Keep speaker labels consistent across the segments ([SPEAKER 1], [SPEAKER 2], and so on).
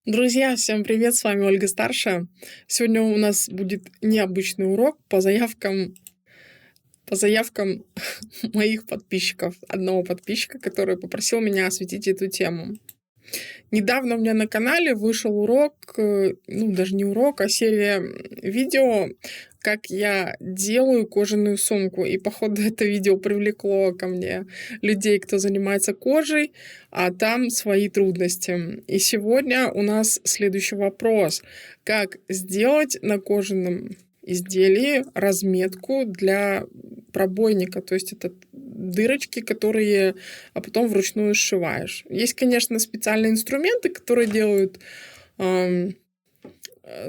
[SPEAKER 1] Друзья, всем привет, с вами Ольга Старшая. Сегодня у нас будет необычный урок по заявкам моих подписчиков. Одного подписчика, который попросил меня осветить эту тему. Недавно у меня на канале вышел урок, даже не урок, а серия видео, как я делаю кожаную сумку. И, походу, это видео привлекло ко мне людей, кто занимается кожей, а там свои трудности. И сегодня у нас следующий вопрос. Как сделать на кожаном изделии разметку для пробойника? То есть это дырочки, которые потом вручную сшиваешь. Есть, конечно, специальные инструменты, которые делают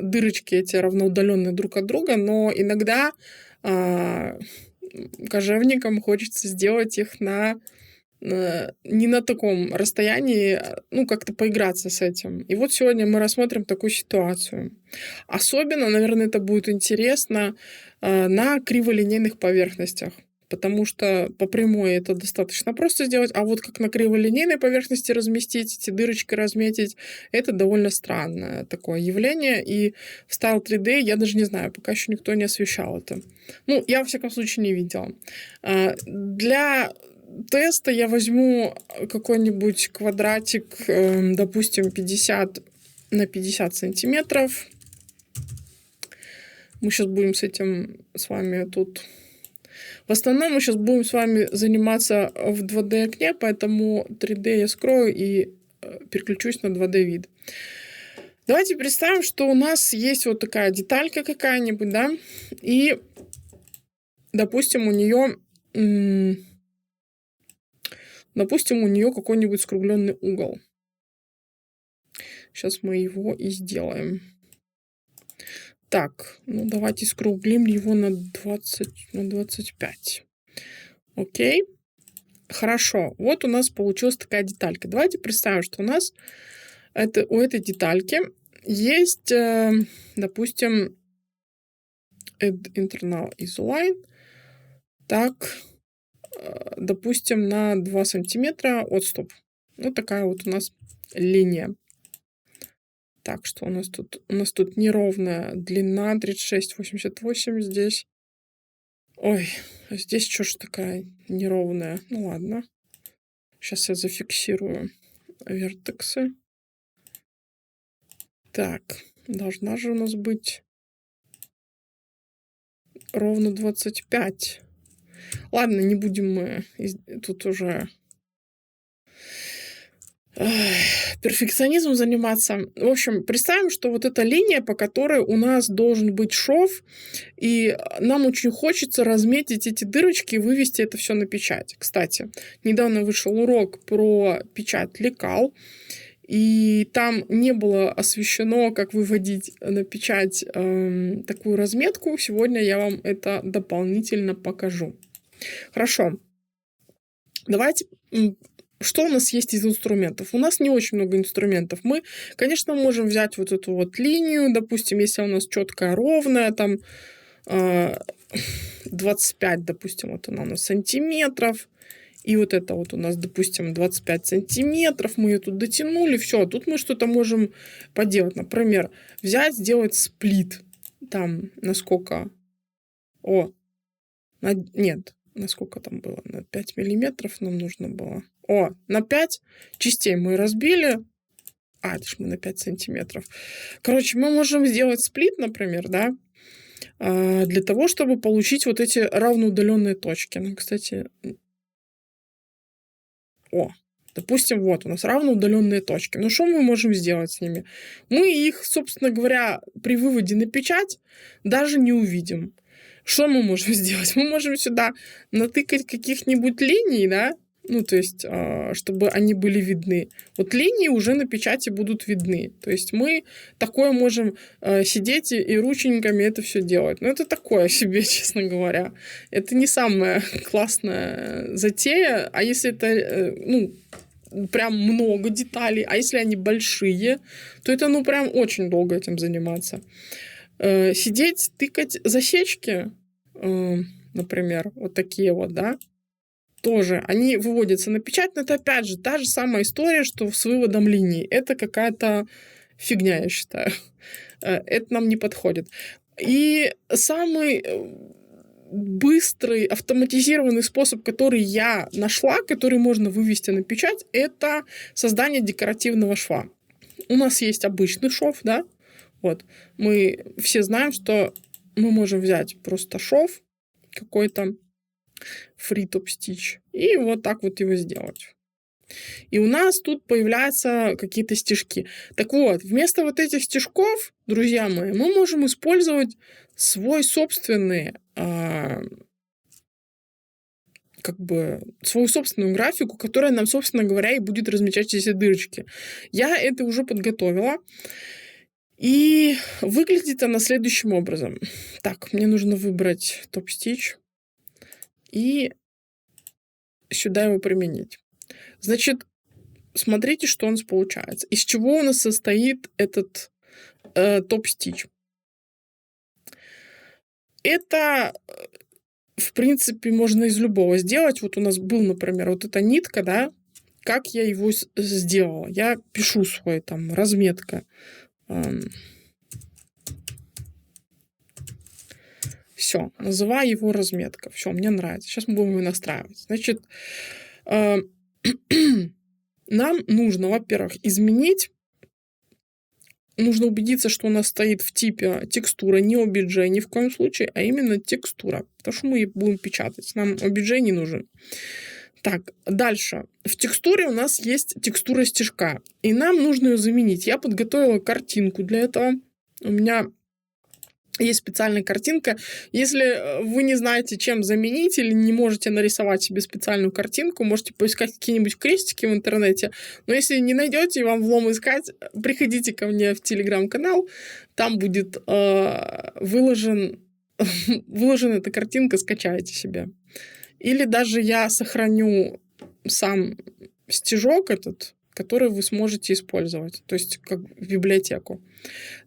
[SPEAKER 1] дырочки эти равноудаленные друг от друга, но иногда кожевникам хочется сделать их не на таком расстоянии, как-то поиграться с этим. И вот сегодня мы рассмотрим такую ситуацию. Особенно, наверное, это будет интересно на криволинейных поверхностях. Потому что по прямой это достаточно просто сделать, а вот как на криволинейной поверхности разместить, эти дырочки разметить, это довольно странное такое явление. И в Style 3D я даже не знаю, пока еще никто не освещал это. Я, во всяком случае, не видела. Для теста я возьму какой-нибудь квадратик, допустим, 50 на 50 сантиметров. Мы сейчас будем с этим с вами тут... В основном мы сейчас будем с вами заниматься в 2D окне, поэтому 3D я скрою и переключусь на 2D вид. Давайте представим, что у нас есть вот такая деталька какая-нибудь, да, и, допустим, у нее какой-нибудь скругленный угол. Сейчас мы его и сделаем. Так, давайте скруглим его на 20, на 25. Окей. Хорошо. Вот у нас получилась такая деталька. Давайте представим, что у нас у этой детальки есть, допустим, internal isoline. Так, допустим, на 2 сантиметра отступ. Вот такая вот у нас линия. Так, что у нас тут? У нас тут неровная длина 36,88 здесь. Ой, здесь что ж такая неровная? Ну ладно. Сейчас я зафиксирую вертексы. Так, должна же у нас быть ровно 25. Ладно, не будем мы тут уже перфекционизмом заниматься. В общем, представим, что вот эта линия, по которой у нас должен быть шов, и нам очень хочется разметить эти дырочки и вывести это все на печать. Кстати, недавно вышел урок про печать лекал, и там не было освещено, как выводить на печать такую разметку. Сегодня я вам это дополнительно покажу. Хорошо. Давайте... Что у нас есть из инструментов? У нас не очень много инструментов. Мы, конечно, можем взять вот эту вот линию, допустим, если у нас четкая, ровная, там 25, допустим, вот она у нас сантиметров, и вот это вот у нас, допустим, 25 сантиметров, мы ее тут дотянули, все, тут мы что-то можем поделать. Например, взять, сделать сплит, там, насколько... Нет, насколько там было? На 5 миллиметров нам нужно было. На 5 частей мы разбили. Это ж мы на 5 сантиметров. Короче, мы можем сделать сплит, например, да, для того, чтобы получить вот эти равноудаленные точки. Кстати... Допустим, вот у нас равноудаленные точки. Что мы можем сделать с ними? Мы их, собственно говоря, при выводе на печать даже не увидим. Что мы можем сделать? Мы можем сюда натыкать каких-нибудь линий, да? То есть, чтобы они были видны. Вот линии уже на печати будут видны. То есть мы такое можем сидеть и рученьками это все делать. Это такое себе, честно говоря. Это не самая классная затея. А если это, прям много деталей, а если они большие, то это, прям очень долго этим заниматься. Сидеть, тыкать засечки, например, вот такие вот, да, тоже, они выводятся на печать, но это опять же та же самая история, что с выводом линий. Это какая-то фигня, я считаю. Это нам не подходит. И самый быстрый автоматизированный способ, который я нашла, который можно вывести на печать, это создание декоративного шва. У нас есть обычный шов, да? Вот. Мы все знаем, что мы можем взять просто шов какой-то, Free Top Stitch, и вот так вот его сделать. И у нас тут появляются какие-то стежки. Так вот, вместо вот этих стежков, друзья мои, мы можем использовать свой собственный, свою собственную графику, которая нам, собственно говоря, и будет размечать эти дырочки. Я это уже подготовила. И выглядит она следующим образом. Так, мне нужно выбрать Top Stitch и сюда его применить. Значит, смотрите, что у нас получается. Из чего у нас состоит этот Top Stitch? Это, в принципе, можно из любого сделать. Вот у нас был, например, вот эта нитка, да, как я его сделала. Я пишу свой там разметка. Все, называю его разметка. Все, мне нравится. Сейчас мы будем его настраивать. Значит, нам нужно, во-первых, изменить. Нужно убедиться, что у нас стоит в типе текстура, не OBJ ни в коем случае, а именно текстура. Потому что мы будем печатать. Нам OBJ не нужен. Так, дальше. В текстуре у нас есть текстура стежка. И нам нужно ее заменить. Я подготовила картинку для этого. У меня есть специальная картинка. Если вы не знаете, чем заменить, или не можете нарисовать себе специальную картинку, можете поискать какие-нибудь крестики в интернете. Но если не найдете и вам влом искать, приходите ко мне в телеграм-канал. Там будет выложена эта картинка, скачайте себе. Или даже я сохраню сам стежок этот, который вы сможете использовать. То есть как в библиотеку.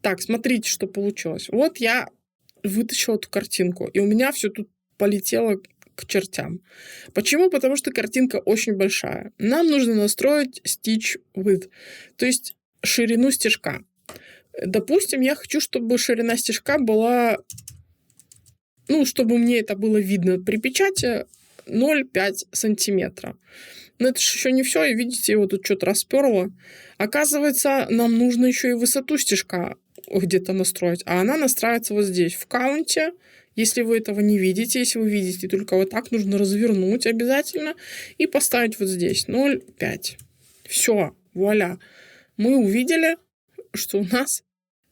[SPEAKER 1] Так, смотрите, что получилось. Вот я вытащила эту картинку, и у меня все тут полетело к чертям. Почему? Потому что картинка очень большая. Нам нужно настроить stitch width, то есть ширину стежка. Допустим, я хочу, чтобы ширина стежка была, чтобы мне это было видно при печати, 0,5 сантиметра. Но это же еще не все, и видите, его тут что-то расперло. Оказывается, нам нужно еще и высоту стежка где-то настроить, а она настраивается вот здесь, в каунте. Если вы этого не видите, если вы видите только вот так, нужно развернуть обязательно и поставить вот здесь 0,5. Все, вуаля. Мы увидели, что у нас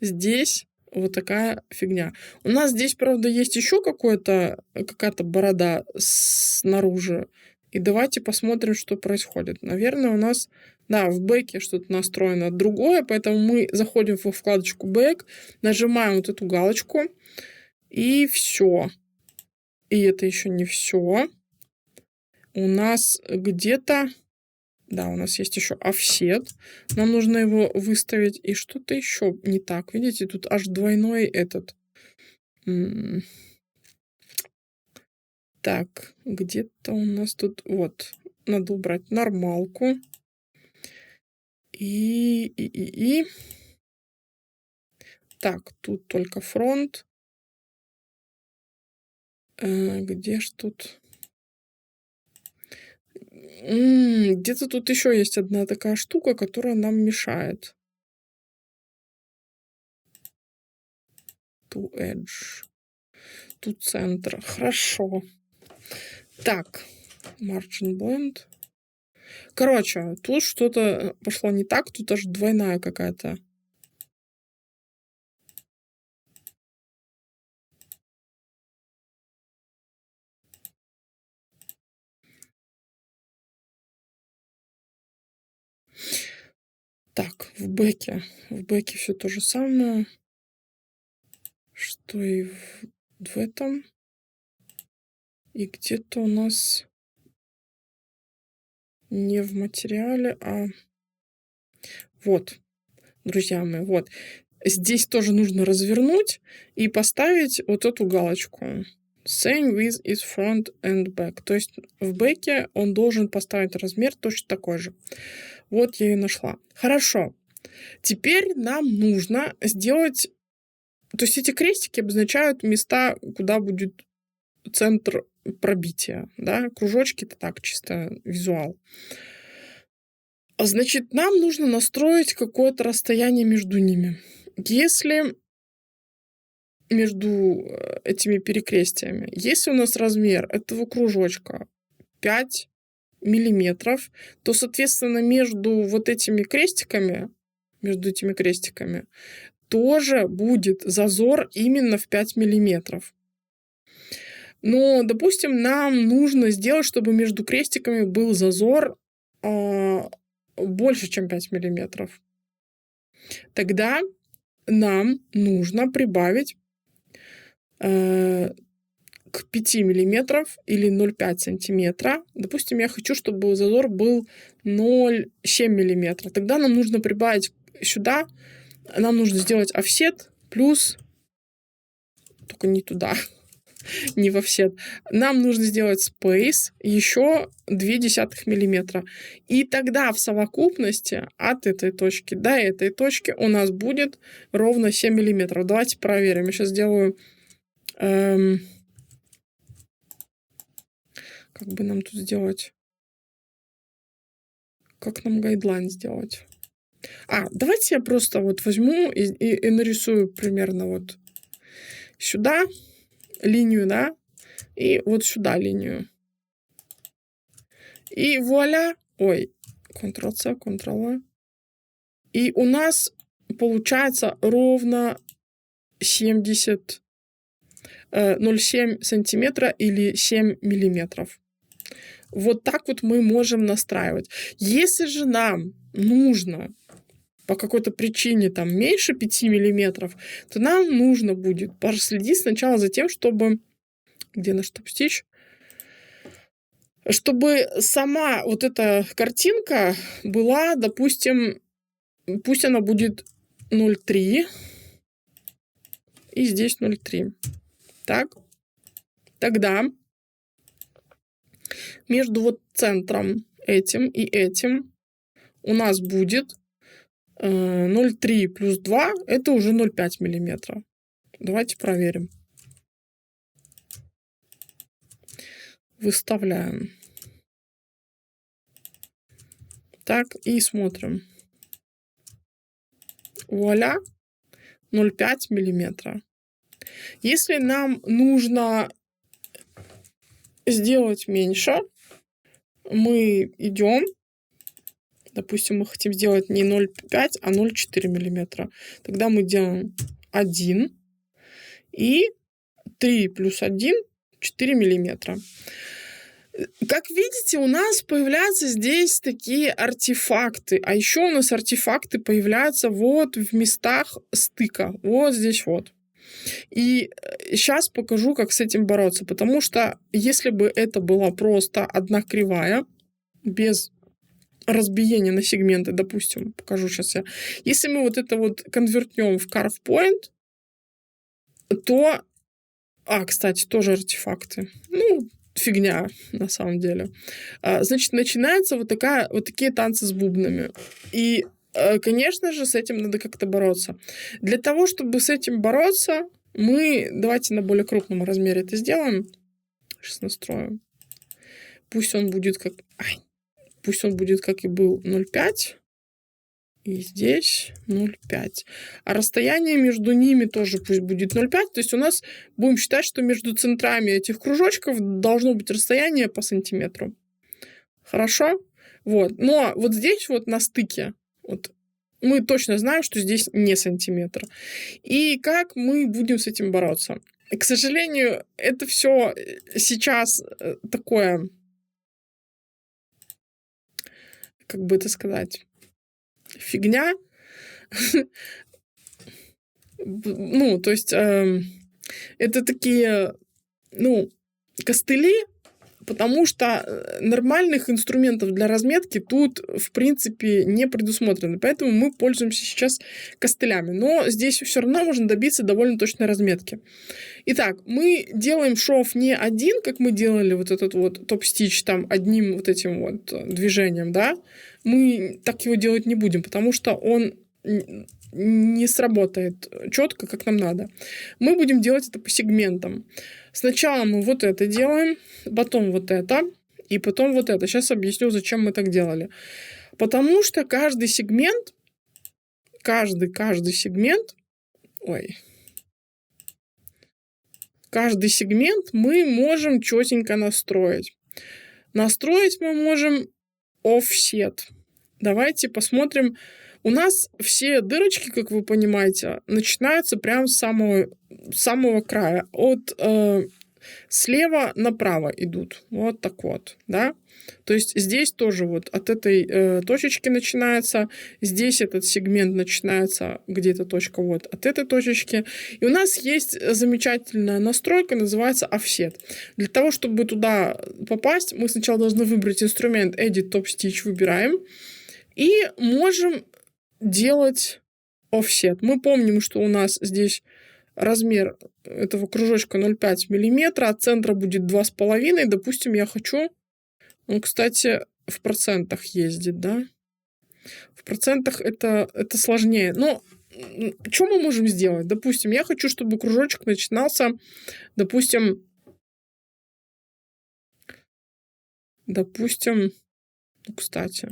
[SPEAKER 1] здесь вот такая фигня. У нас здесь, правда, есть еще какая-то борода снаружи. И давайте посмотрим, что происходит. Наверное, у нас, в бэке что-то настроено другое, поэтому мы заходим во вкладочку Back, нажимаем вот эту галочку, и все. И это еще не все. У нас где-то... Да, у нас есть еще офсет. Нам нужно его выставить. И что-то еще не так. Видите, тут аж двойной этот... Так, где-то у нас тут... Вот, надо убрать нормалку. И... Так, тут только фронт. Где ж тут... Где-то тут еще есть одна такая штука, которая нам мешает. To edge. Тут центр. Хорошо. Так. Margin blend. Короче, тут что-то пошло не так. Тут аж двойная какая-то. Так, в бэке. В бэке все то же самое, что и в этом. И где-то у нас не в материале, а... Вот, друзья мои, вот. Здесь тоже нужно развернуть и поставить вот эту галочку. Same width is front and back. То есть в бэке он должен поставить размер точно такой же. Вот я и нашла. Хорошо. Теперь нам нужно сделать... То есть эти крестики обозначают места, куда будет центр пробития, да? Кружочки — это так, чисто визуал. Значит, нам нужно настроить какое-то расстояние между ними. Если между этими перекрестиями, если у нас размер этого кружочка 5 миллиметров, то, соответственно, между этими крестиками тоже будет зазор именно в 5 миллиметров. Но, допустим, нам нужно сделать, чтобы между крестиками был зазор больше, чем 5 миллиметров. Тогда нам нужно прибавить к 5 миллиметров или 0,5 сантиметра. Допустим, я хочу, чтобы зазор был 0,7 миллиметра. Тогда нам нужно прибавить сюда, нам нужно сделать офсет плюс, только не туда, не в офсет. Нам нужно сделать space еще 0,2 миллиметра. И тогда в совокупности от этой точки до этой точки у нас будет ровно 7 миллиметров. Давайте проверим. Я сейчас сделаю... Как бы нам тут сделать? Как нам гайдлайн сделать? Давайте я просто возьму и нарисую примерно сюда линию, да, и сюда линию. И вуаля! Ой, Ctrl-C, Ctrl-V. И у нас получается ровно 0,7 сантиметра или 7 миллиметров. Вот так мы можем настраивать. Если же нам нужно по какой-то причине меньше 5 миллиметров, то нам нужно будет проследить сначала за тем, чтобы... Где наш топ-стич? Чтобы сама эта картинка была, допустим, пусть она будет 0,3. И здесь 0,3. Так. Тогда между центром этим и этим у нас будет 0,3 плюс 2, это уже 0,5 миллиметра. Давайте проверим. Выставляем. Так, и смотрим. Вуаля, 0,5 миллиметра. Если нам нужно сделать меньше, мы идем, допустим, мы хотим сделать не 0,5, а 0,4 миллиметра. Тогда мы делаем 1 и 3 плюс 1, 4 миллиметра. Как видите, у нас появляются здесь такие артефакты. А еще у нас артефакты появляются в местах стыка. Здесь . И сейчас покажу, как с этим бороться. Потому что если бы это была просто одна кривая, без разбиения на сегменты, допустим, покажу сейчас я. Если мы это конвертнем в carve point, то... кстати, тоже артефакты. Фигня, на самом деле. Значит, начинаются такие танцы с бубнами. И, конечно же, с этим надо как-то бороться. Для того, чтобы с этим бороться, давайте на более крупном размере это сделаем. Сейчас настрою. Пусть он будет как и был 0,5. И здесь 0,5. А расстояние между ними тоже пусть будет 0,5. То есть у нас будем считать, что между центрами этих кружочков должно быть расстояние по сантиметру. Хорошо? Но здесь на стыке мы точно знаем, что здесь не сантиметр. И как мы будем с этим бороться? К сожалению, это все сейчас такое, как бы это сказать, фигня. То есть это такие, костыли, потому что нормальных инструментов для разметки тут, в принципе, не предусмотрено. Поэтому мы пользуемся сейчас костылями. Но здесь все равно можно добиться довольно точной разметки. Итак, мы делаем шов не один, как мы делали этот топ-стич одним этим движением, да. Мы так его делать не будем, потому что он не сработает четко, как нам надо. Мы будем делать это по сегментам. Сначала мы вот это делаем, потом вот это, и потом вот это. Сейчас объясню, зачем мы так делали. Потому что каждый сегмент, каждый сегмент мы можем четенько настроить. Настроить мы можем offset. Давайте посмотрим. У нас все дырочки, как вы понимаете, начинаются прямо с самого края. От слева направо идут. Вот так вот, да? То есть здесь тоже вот от этой точечки начинается, здесь этот сегмент начинается, где-то точка вот от этой точечки. И у нас есть замечательная настройка, называется Offset. Для того, чтобы туда попасть, мы сначала должны выбрать инструмент Edit Top Stitch, выбираем, и можем делать Offset. Мы помним, что у нас здесь размер этого кружочка 0,5 мм, от центра будет 2,5. Допустим, я хочу... Он, кстати, в процентах ездит, да? В процентах это сложнее. Но что мы можем сделать? Допустим, я хочу, чтобы кружочек начинался, допустим, кстати.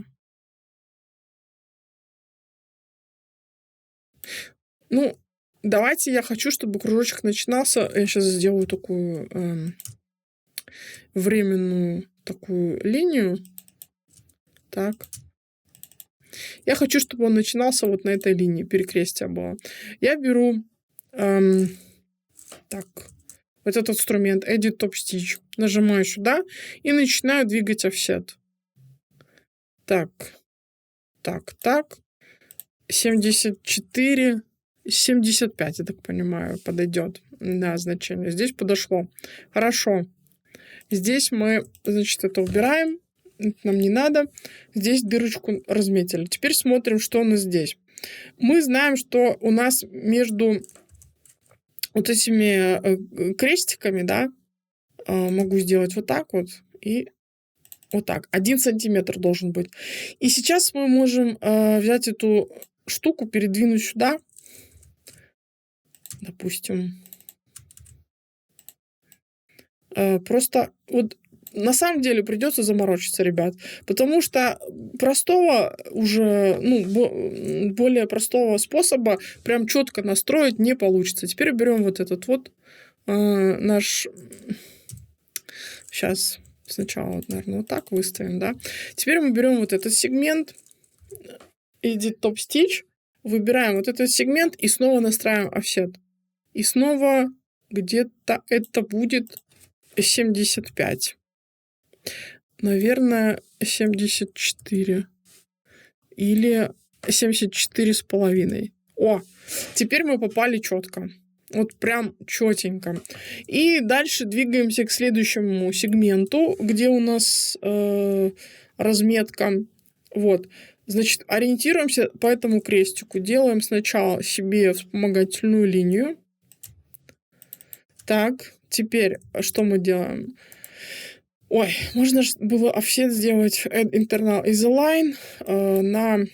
[SPEAKER 1] Давайте я хочу, чтобы кружочек начинался. Я сейчас сделаю такую временную такую линию. Так. Я хочу, чтобы он начинался вот на этой линии, перекрестие было. Я беру вот этот инструмент Edit Top Stitch, нажимаю сюда и начинаю двигать офсет. Так. 74, 75, я так понимаю, подойдет. Да, значение. Здесь подошло. Хорошо. Здесь мы, значит, это убираем. Это нам не надо. Здесь дырочку разметили. Теперь смотрим, что у нас здесь. Мы знаем, что у нас между вот этими крестиками, да, могу сделать вот так вот и вот так. 1 сантиметр должен быть. И сейчас мы можем взять эту штуку, передвинуть сюда. Допустим. Просто вот на самом деле придется заморочиться, ребят, потому что простого уже, более простого способа прям четко настроить не получится. Теперь берем вот этот вот наш... Сейчас сначала, наверное, вот так выставим, да. Теперь мы берем вот этот сегмент, Edit Top Stitch, выбираем вот этот сегмент и снова настраиваем offset. И снова где-то это будет 75. Наверное, 74. Или 74,5. О, теперь мы попали четко. Вот прям четенько. И дальше двигаемся к следующему сегменту, где у нас разметка. Вот. Значит, ориентируемся по этому крестику. Делаем сначала себе вспомогательную линию. Так, теперь что мы делаем? Можно же было offset сделать Add Internal is Align на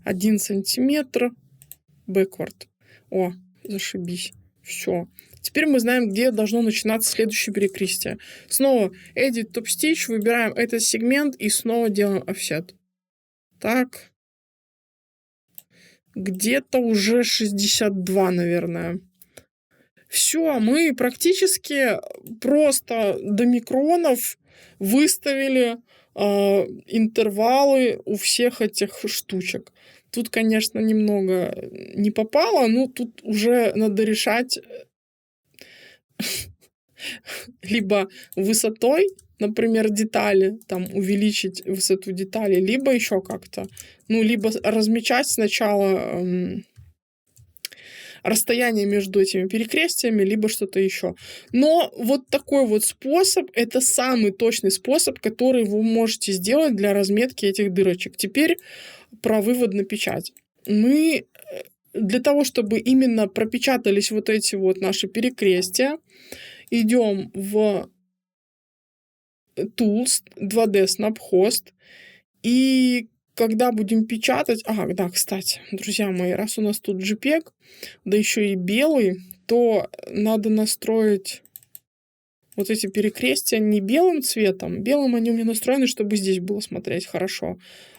[SPEAKER 1] 1 сантиметр backward. Зашибись. Все. Теперь мы знаем, где должно начинаться следующее перекрестие. Снова Edit Top Stitch, выбираем этот сегмент и снова делаем offset. Так. Где-то уже 62, наверное. Все, мы практически просто до микронов выставили интервалы у всех этих штучек. Тут, конечно, немного не попало, но тут уже надо решать либо высотой, например, детали, там увеличить высоту детали, либо еще как-то. Либо размечать сначала расстояние между этими перекрестиями, либо что-то еще. Но вот такой вот способ, это самый точный способ, который вы можете сделать для разметки этих дырочек. Теперь про вывод на печать. Мы для того, чтобы именно пропечатались вот эти вот наши перекрестия, идем в Tools, 2D Snap Host, и когда будем печатать... Ага, да, кстати, друзья мои, раз у нас тут JPEG, да еще и белый, то надо настроить вот эти перекрестия не белым цветом. Белым они у меня настроены, чтобы здесь было смотреть хорошо.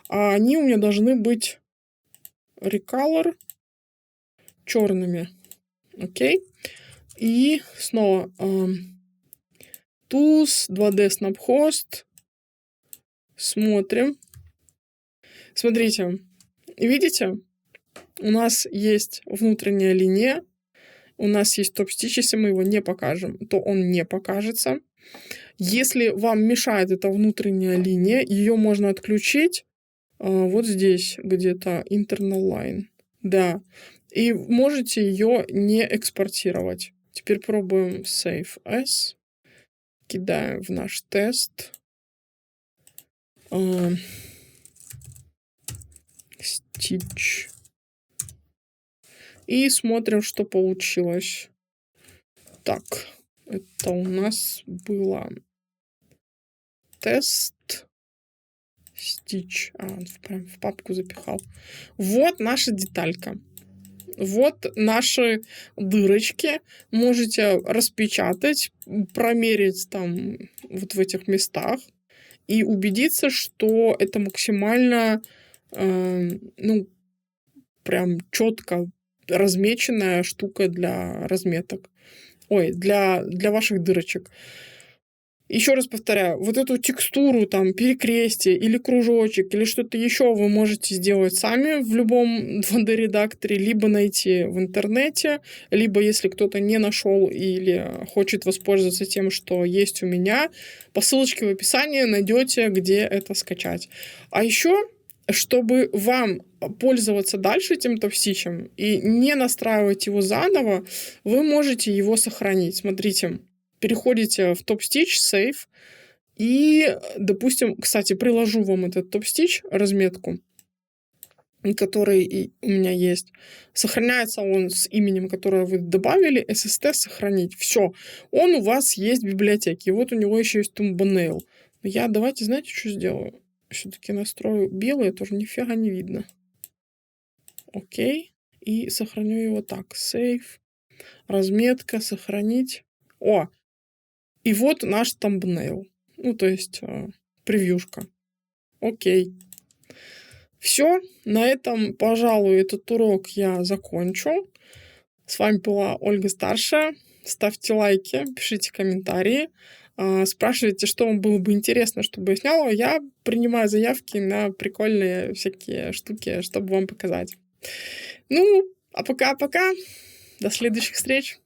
[SPEAKER 1] А они у меня должны быть recolor черными. Окей. И снова Tools, 2D Snap Host. Смотрим. Смотрите. Видите? У нас есть внутренняя линия. У нас есть топ-стич. Если мы его не покажем, то он не покажется. Если вам мешает эта внутренняя линия, ее можно отключить вот здесь где-то internal line. Да. И можете ее не экспортировать. Теперь пробуем Save As. Кидаем в наш тест. Stitch. И смотрим, что получилось. Так, это у нас было тест. Stitch. Он прям в папку запихал. Вот наша деталька. Вот наши дырочки. Можете распечатать, промерить там вот в этих местах и убедиться, что это максимально, прям четко размеченная штука для разметок. Ой, для ваших дырочек. Еще раз повторяю, вот эту текстуру, там, перекрестие или кружочек, или что-то еще вы можете сделать сами в любом 2D-редакторе, либо найти в интернете, либо, если кто-то не нашел или хочет воспользоваться тем, что есть у меня, по ссылочке в описании найдете, где это скачать. А еще, чтобы вам пользоваться дальше этим топ-стичем и не настраивать его заново, вы можете его сохранить. Смотрите. Переходите в топ-стич, Save, и, допустим, кстати, приложу вам этот топ-стич, разметку, который у меня есть. Сохраняется он с именем, которое вы добавили, SST сохранить. Все, он у вас есть в библиотеке. И вот у него еще есть thumbnail. Я давайте, знаете, что сделаю? Все-таки настрою белый, тоже нифига не видно. Окей, и сохраню его так. Save, разметка, сохранить. О! И вот наш thumbnail. То есть превьюшка. Окей. Все. На этом, пожалуй, этот урок я закончу. С вами была Ольга Старшая. Ставьте лайки, пишите комментарии. Спрашивайте, что вам было бы интересно, чтобы я сняла. Я принимаю заявки на прикольные всякие штуки, чтобы вам показать. А пока-пока. До следующих встреч.